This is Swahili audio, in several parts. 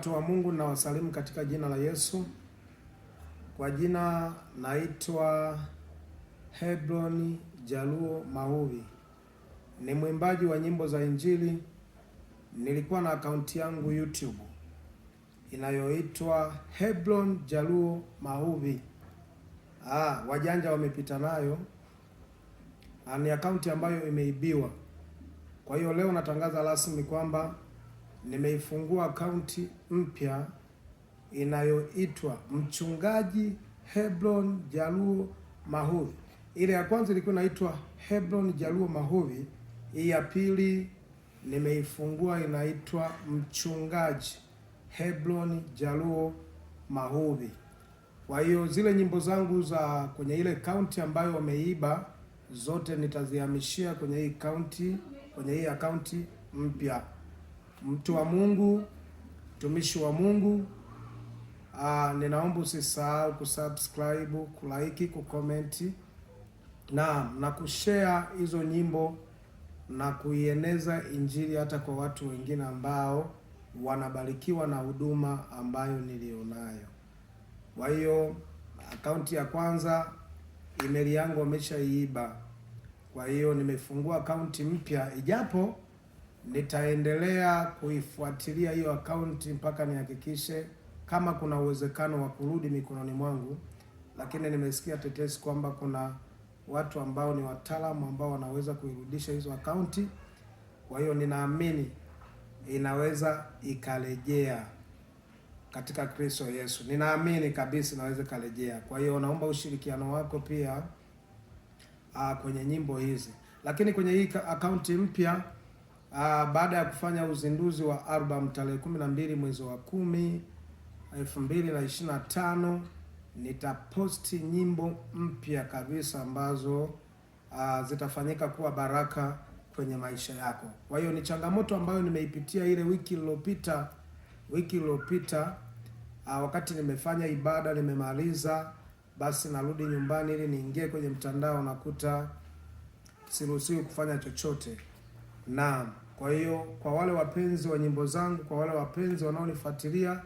watu wa Mungu, na wasalimu katika jina la Yesu. Kwa jina naitwa Hebron Jaluo Mahuvi. Ni mwimbaji wa nyimbo za Injili. Nilikuwa na akaunti yangu YouTube inayoitwa Hebron Jaluo Mahuvi. Wajanja wamepita nayo. Ni akaunti ambayo imeibiwa. Kwa hiyo leo natangaza rasmi kwamba nimeifungua akaunti mpya inayoitwa Mchungaji Hebron Jaluo Mahuvi. Ile ya kwanza ilikuwa inaitwa Hebron Jaluo Mahuvi. Hii ya pili nimeifungua inaitwa Mchungaji Hebron Jaluo Mahuvi. Kwa hiyo zile nyimbo zangu za kwenye ile akaunti ambayo wameiba zote nitazihamishia kwenye hii akaunti mpya. Mtu wa Mungu, mtumishi wa Mungu, ninaomba usisahau kusubscribe, kulike, kucomment na kushare hizo nyimbo na kuieneza Injili hata kwa watu wengine ambao wanabarikiwa na huduma ambayo nilionayo. Kwa hiyo akaunti ya kwanza email yangu wameshaiiba. Kwa hiyo nimefungua akaunti mpya, ijapo nitaendelea kuifuatilia hiyo akaunti mpaka nihakikishe kama kuna uwezekano wa kurudi mikononi mwangu, lakini nimesikia tetesi kwamba kuna watu ambao ni wataalamu ambao wanaweza kuirudisha hizo akaunti. Kwa hiyo ninaamini inaweza ikarejea katika Kristo Yesu. Ninaamini kabisa inaweza ikarejea. Kwa hiyo naomba ushirikiano wako pia kwenye nyimbo hizi. Lakini kwenye hii akaunti mpya, baada ya kufanya uzinduzi wa album tarehe 12 mwezi wa 10 2025, nitaposti nyimbo mpya kabisa ambazo zitafanyika kuwa baraka kwenye maisha yako. Kwa hiyo ni changamoto ambayo nimeipitia ile wiki iliyopita wakati nimefanya ibada, nimemaliza, basi narudi nyumbani ili niingie kwenye mtandao, nakuta siruhusiwi kufanya chochote. Naam, kwa hiyo kwa wale wapenzi wa nyimbo zangu, kwa wale wapenzi wanaonifuatilia,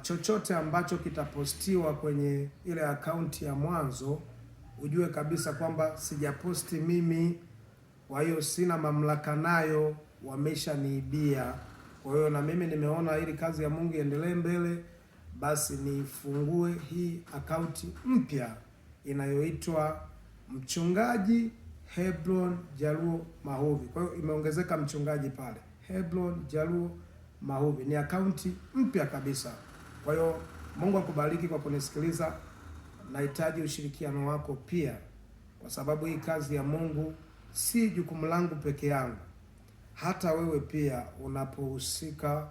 chochote ambacho kitapostiwa kwenye ile akaunti ya mwanzo, ujue kabisa kwamba sijaposti mimi. Kwa hiyo sina mamlaka nayo, wameshaniibia. Kwa hiyo na mimi nimeona ili kazi ya Mungu iendelee mbele, basi nifungue hii akaunti mpya inayoitwa Mchungaji Hebron Jaluo Mahuvi. Kwa hiyo imeongezeka mchungaji pale, Hebron Jaluo Mahuvi. Ni akaunti mpya kabisa. Kwa hiyo Mungu akubariki kwa kunisikiliza. Nahitaji ushirikiano wako pia, kwa sababu hii kazi ya Mungu si jukumu langu peke yangu. Hata wewe pia unapohusika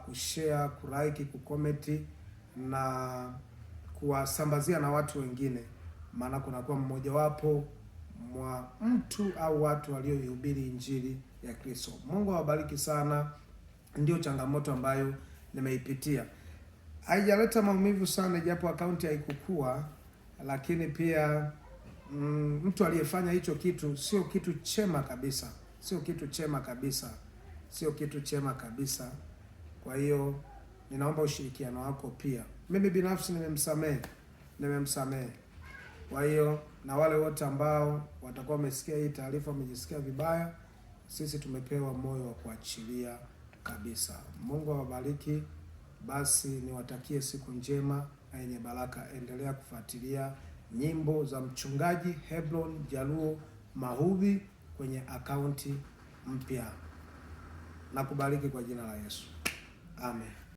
kushare, kulike, kucomment na kuwasambazia na watu wengine, maana kunakuwa mmojawapo mwa mtu au watu walioihubiri Injili ya Kristo. Mungu awabariki sana. Ndio changamoto ambayo nimeipitia. Haijaleta maumivu sana, japo akaunti haikukua, lakini pia mtu aliyefanya hicho kitu sio kitu chema kabisa. Sio kitu chema kabisa. Kwa hiyo ninaomba ushirikiano wako pia. Mimi binafsi nimemsamehe. Kwa hiyo na wale wote ambao watakuwa wamesikia hii taarifa wamejisikia vibaya, sisi tumepewa moyo wa kuachilia kabisa. Mungu awabariki. Basi niwatakie siku njema na yenye baraka. Endelea kufuatilia nyimbo za Mchungaji Hebron Jaluo Mahuvi kwenye akaunti mpya. Na kubariki kwa jina la Yesu. Amen.